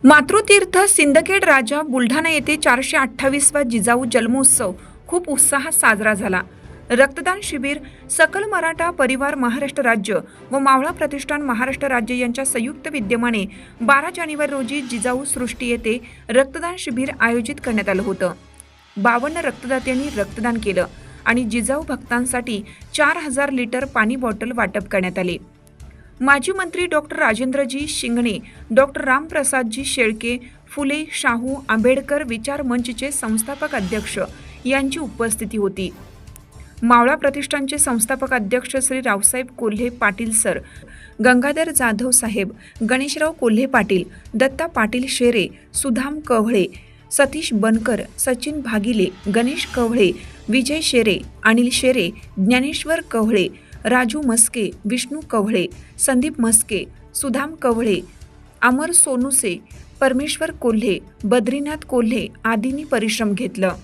मातृतीर्थ सिंदखेड राजा बुलढाणा येथे 428वा जिजाऊ जन्मोत्सव खूप उत्साहात साजरा झाला। रक्तदान शिबिर सकल मराठा परिवार महाराष्ट्र राज्य व मावळा प्रतिष्ठान महाराष्ट्र राज्य यांच्या संयुक्त विद्यमाने 12 जानेवारी रोजी जिजाऊ सृष्टी येथे रक्तदान शिबिर आयोजित करण्यात आलं होतं। 52 रक्तदात्यांनी रक्तदान केलं आणि जिजाऊ भक्तांसाठी 4000 लिटर पाणी बॉटल वाटप करण्यात आले। माजी मंत्री डॉक्टर राजेंद्रजी शिंगणे, डॉक्टर रामप्रसादजी शेळके, फुले शाहू आंबेडकर विचार मंचचे संस्थापक अध्यक्ष यांची उपस्थिती होती। मावळा प्रतिष्ठानचे संस्थापक अध्यक्ष श्री रावसाहेब कोल्हे पाटील सर, गंगाधर जाधव साहेब, गणेशराव कोल्हे पाटील, दत्ता पाटील शेरे, सुधाम कव्हळे, सतीश बनकर, सचिन भागिले, गणेश कव्हळे, विजय शेरे, अनिल शेरे, ज्ञानेश्वर कव्हळे, राजू मस्के, विष्णू कव्हळे, संदीप मस्के, सुधाम कव्हळे, अमर सोनुसे, परमेश्वर कोल्हे, बद्रीनाथ कोल्हे आदींनी परिश्रम घेतलं।